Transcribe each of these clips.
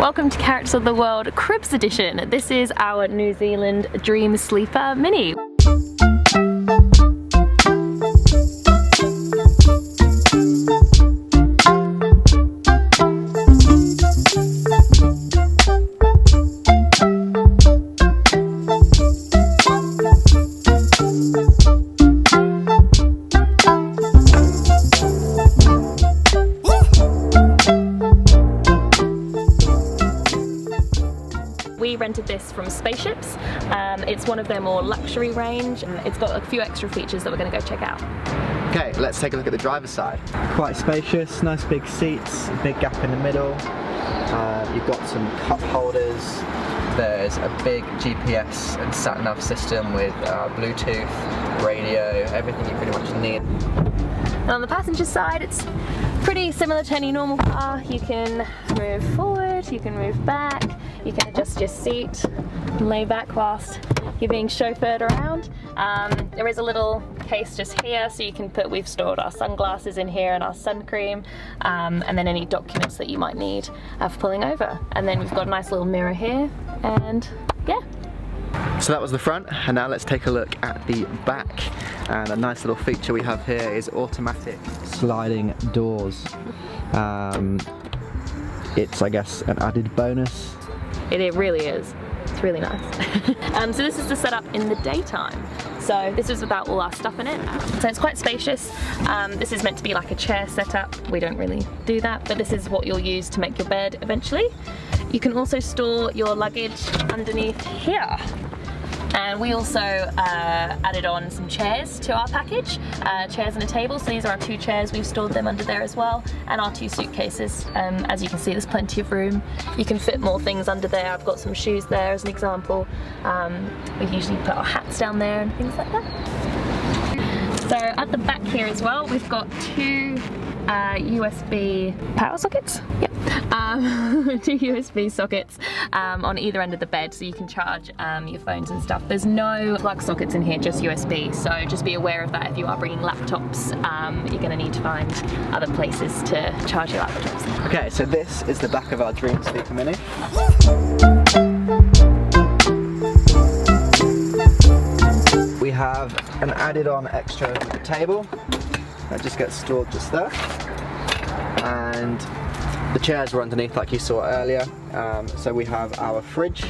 Welcome to Characters of the World Cribs Edition. This is our New Zealand Dream Sleeper Mini. We rented this from Spaceships. It's one of their more luxury range. It's got a few extra features that we're going to go check out. Okay, let's take a look at the driver's side. Quite spacious, nice big seats, a big gap in the middle. You've got some cup holders. There's a big GPS and sat-nav system with Bluetooth, radio, everything you pretty much need. And on the passenger side, it's pretty similar to any normal car. You can move forward, you can move back, you can adjust your seat and lay back whilst you're being chauffeured around. There is a little case just here, so you can put, we've stored our sunglasses in here and our sun cream, and then any documents that you might need for pulling over. And then we've got a nice little mirror here, and yeah. So that was the front, and now let's take a look at the back. And a nice little feature we have here is automatic sliding doors. It's, I guess, an added bonus. It really is. It's really nice. So this is the setup in the daytime. So this is without all our stuff in it. So it's quite spacious. This is meant to be like a chair setup. We don't really do that, but this is what you'll use to make your bed eventually. You can also store your luggage underneath here. And we also added on some chairs to our package, chairs and a table. So these are our 2 chairs, we've stored them under there as well, and our 2 suitcases. As you can see, there's plenty of room. You can fit more things under there. I've got some shoes there as an example. We usually put our hats down there and things like that. So at the back here as well, we've got 2 USB power sockets. Yep. 2 USB sockets on either end of the bed, so you can charge your phones and stuff. There's no plug sockets in here, just USB, so just be aware of that. If you are bringing laptops, you're going to need to find other places to charge your laptops. Okay, so this is the back of our Dream Sleeper Mini. We have an added on extra table that just gets stored just there, and the chairs were underneath like you saw earlier. So we have our fridge,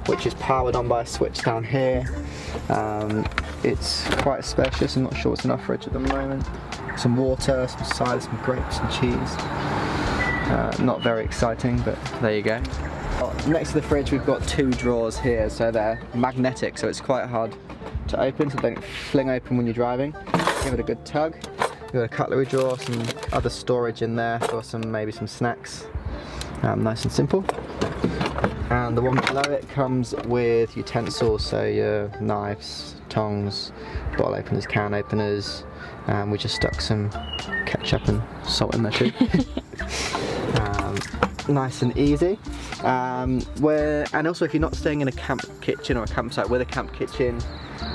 which is powered on by a switch down here. It's quite spacious. I'm not sure what's in our fridge at the moment. Some water, some cider, some grapes and cheese. Not very exciting, but there you go. Next to the fridge we've got 2 drawers here, so they're magnetic, so it's quite hard to open, so don't fling open when you're driving. Give it a good tug. We've got a cutlery drawer, some other storage in there for maybe some snacks. Nice and simple. And the one below it comes with utensils, so your knives, tongs, bottle openers, can openers. We just stuck some ketchup and salt in there too. Nice and easy. And also, if you're not staying in a camp kitchen or a campsite with a camp kitchen,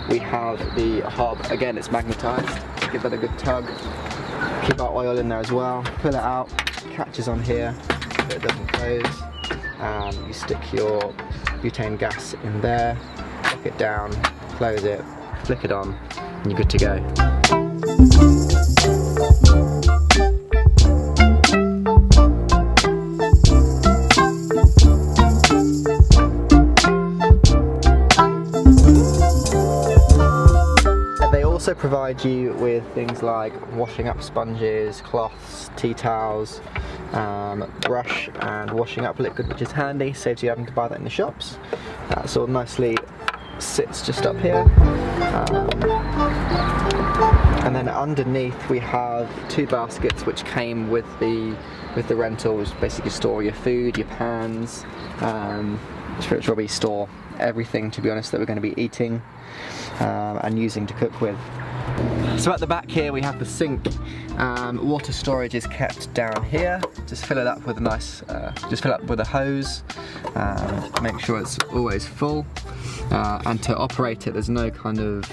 we have the hob. Again, it's magnetised. Give that a good tug. Keep our oil in there as well. Pull it out. Catches on here so it doesn't close. You stick your butane gas in there. Lock it down. Close it. Flick it on, and you're good to go. Also provide you with things like washing up sponges, cloths, tea towels, brush and washing up liquid, which is handy, saves you having to buy that in the shops. That sort of nicely sits just up here. And then underneath we have 2 baskets which came with the rental, which basically store your food, your pans, which will be store everything, to be honest, that we're going to be eating and using to cook with. So at the back here we have the sink. Water storage is kept down here. Just fill it up with a nice, just fill it up with a hose. Make sure it's always full. And to operate it, there's no kind of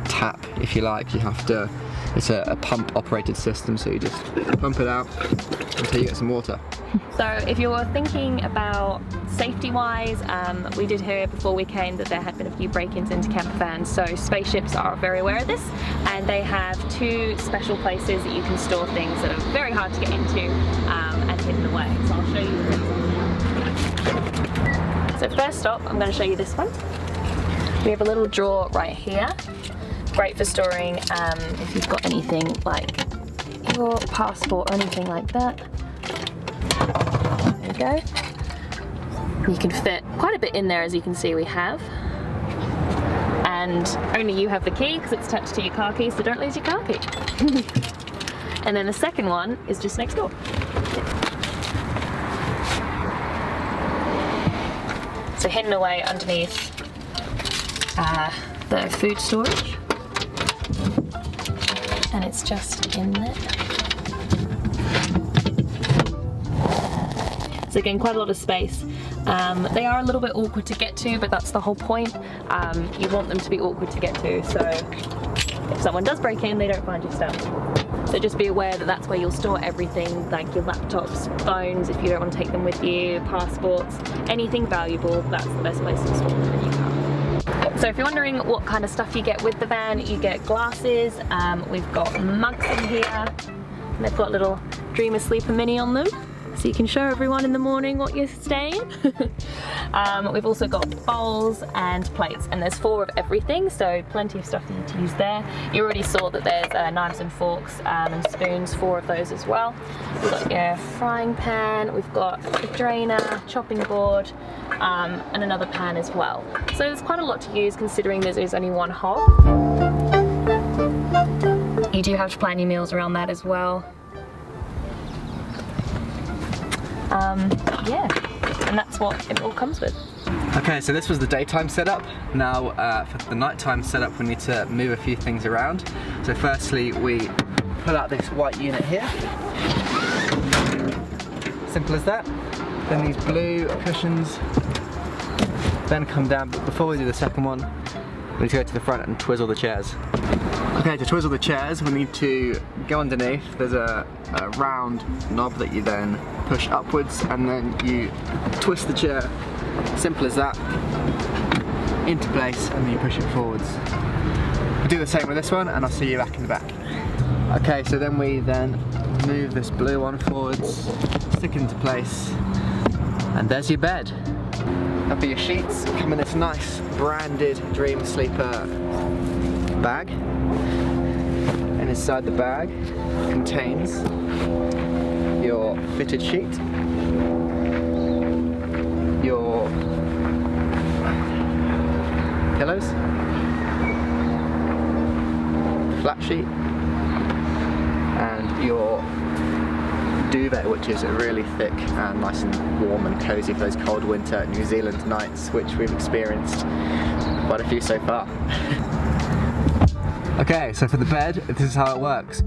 tap, if you like. You have to It's a pump operated system, so you just pump it out until you get some water. So if you're thinking about safety wise, we did hear before we came that there had been a few break-ins into campervans, so Spaceships are very aware of this, and they have 2 special places that you can store things that are very hard to get into and hidden away. So I'll show you this. So first stop, I'm going to show you this one. We have a little drawer right here, great for storing if you've got anything like your passport or anything like that. There you go. You can fit quite a bit in there, as you can see we have. And only you have the key because it's attached to your car key, so don't lose your car key. And then the second one is just next door. So hidden away underneath the food storage. And it's just in there. So again, quite a lot of space. They are a little bit awkward to get to, but that's the whole point. You want them to be awkward to get to, so if someone does break in, they don't find your stuff. So just be aware that that's where you'll store everything, like your laptops, phones, if you don't want to take them with you, passports, anything valuable, that's the best place to store them in your car. So if you're wondering what kind of stuff you get with the van, you get glasses, we've got mugs in here, and they've got little Dreamer Sleeper Mini on them, so you can show everyone in the morning what you're staying. We've also got bowls and plates, and there's 4 of everything, so plenty of stuff for you to use there. You already saw that there's knives and forks and spoons, 4 of those as well. We've got your frying pan, we've got a drainer, chopping board, and another pan as well. So there's quite a lot to use considering there's only 1 hob. You do have to plan your meals around that as well. Yeah, and that's what it all comes with. Okay, so this was the daytime setup. Now for the nighttime setup we need to move a few things around. So firstly we pull out this white unit here. Simple as that. Then these blue cushions then come down, but before we do the second one we need to go to the front and twizzle the chairs. Okay, to twizzle the chairs we need to go underneath. There's a round knob that you then push upwards and then you twist the chair, simple as that, into place, and then you push it forwards. We'll do the same with this one and I'll see you back in the back. Okay, so then we move this blue one forwards, stick into place, and there's your bed. Now for your sheets, come in this nice branded Dream Sleeper bag. And inside the bag contains your fitted sheet, your pillows, flat sheet, and your duvet, which is really thick and nice and warm and cosy for those cold winter New Zealand nights, which we've experienced quite a few so far. Okay, so for the bed, this is how it works.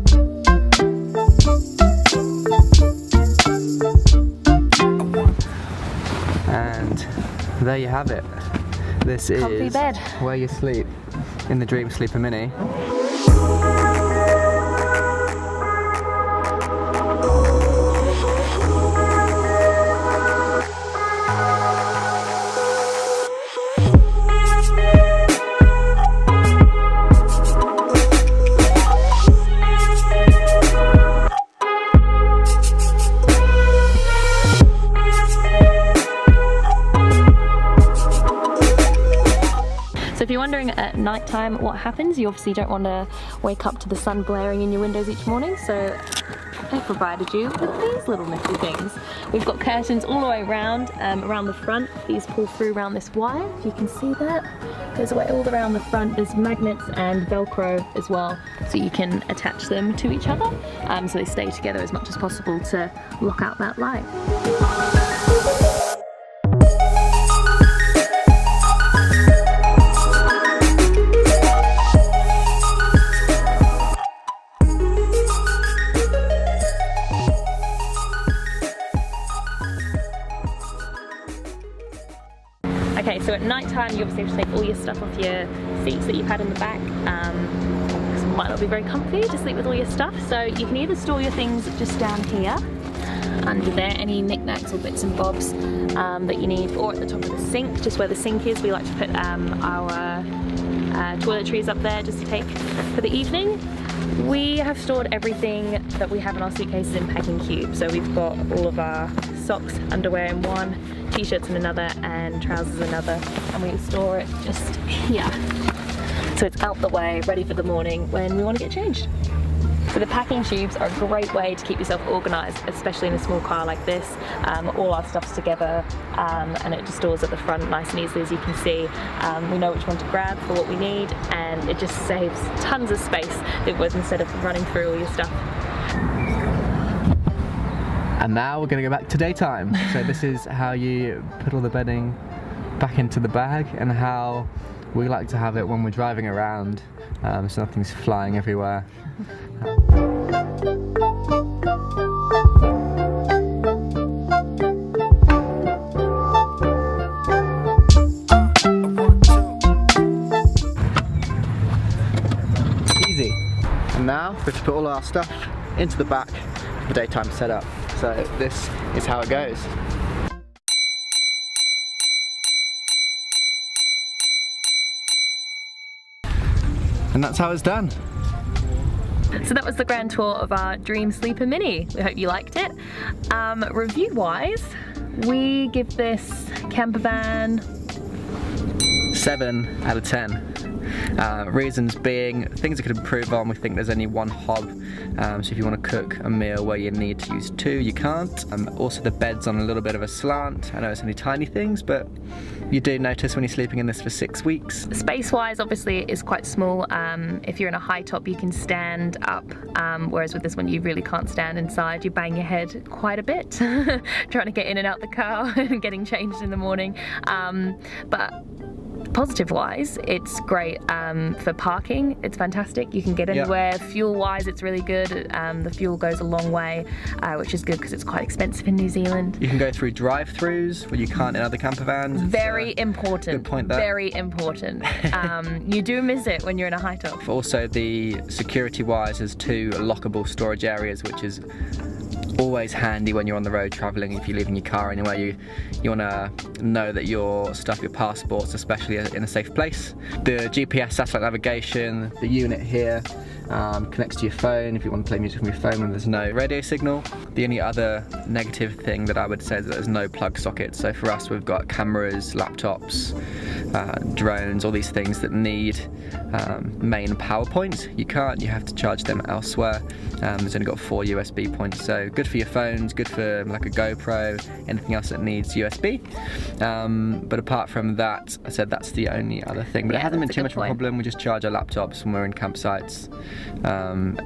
And there you have it. This Comfy is bed. where you sleep in the Dream Sleeper Mini. So if you're wondering at night time what happens, you obviously don't want to wake up to the sun blaring in your windows each morning, so they've provided you with these little nifty things. We've got curtains all the way around the front. These pull through around this wire, if you can see that. Goes away all around the front. There's magnets and Velcro as well, so you can attach them to each other, so they stay together as much as possible to lock out that light. Okay, so at night time you obviously have to take all your stuff off your seats that you've had in the back. might not be very comfy to sleep with all your stuff, so you can either store your things just down here under there, any knickknacks or bits and bobs that you need, or at the top of the sink, just where the sink is. We like to put our toiletries up there just to take for the evening. We have stored everything that we have in our suitcases in packing cubes. So we've got all of our socks, underwear in one, t-shirts in another, and trousers in another, and we store it just here. So it's out the way, ready for the morning when we want to get changed. So the packing tubes are a great way to keep yourself organised, especially in a small car like this. All our stuff's together and it just stores at the front nice and easily, as you can see. We know which one to grab for what we need, and it just saves tons of space instead of running through all your stuff. And now we're going to go back to daytime. So this is how you put all the bedding back into the bag, and how we like to have it when we're driving around, so nothing's flying everywhere. Easy. And now we have to put all our stuff into the back for the daytime setup. So this is how it goes. And that's how it's done. So that was the grand tour of our Dream Sleeper Mini. We hope you liked it. Review-wise, we give this Campervan 7 out of 10. Reasons being, things I could improve on. We think there's only one hob, so if you want to cook a meal where you need to use 2, you can't. Also the bed's on a little bit of a slant. I know it's only tiny things, but you do notice when you're sleeping in this for 6 weeks. Space-wise, obviously, it is quite small. If you're in a high top, you can stand up, whereas with this one, you really can't stand inside. You bang your head quite a bit trying to get in and out the car and getting changed in the morning. But positive wise, it's great for parking. It's fantastic. You can get anywhere. Yep. Fuel wise, it's really good. The fuel goes a long way, which is good because it's quite expensive in New Zealand. You can go through drive-throughs where you can't in other camper vans. Very important. Good point there. Very important. You do miss it when you're in a high top. Also, the security wise, there's 2 lockable storage areas, which is always handy when you're on the road travelling. If you're leaving your car anywhere, you want to know that your stuff, your passports especially, are in a safe place. The GPS satellite navigation, the unit here connects to your phone if you want to play music from your phone when there's no radio signal. The only other negative thing that I would say is that there's no plug sockets. So for us, we've got cameras, laptops, drones, all these things that need main power points. You have to charge them elsewhere. There's only got 4 USB points, so good for your phones, good for like a GoPro, anything else that needs USB. But apart from that, I said that's the only other thing. But it hasn't been too much of a problem. We just charge our laptops when we're in campsites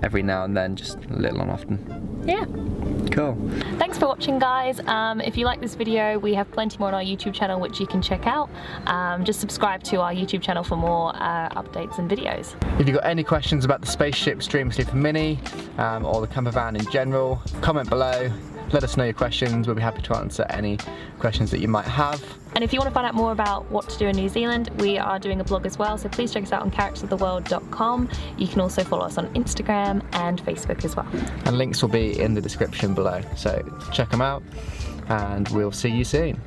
every now and then, just a little on often. Yeah. Cool. Thanks for watching, guys. If you like this video, we have plenty more on our YouTube channel which you can check out. Just subscribe to our YouTube channel for more updates and videos. If you've got any questions about the Spaceships Dream Sleeper Mini or the Campervan in general, comment below. Let us know your questions. We'll be happy to answer any questions that you might have. And if you want to find out more about what to do in New Zealand, we are doing a blog as well, so please check us out on charactersoftheworld.com. You can also follow us on Instagram and Facebook as well. And links will be in the description below, so check them out, and we'll see you soon.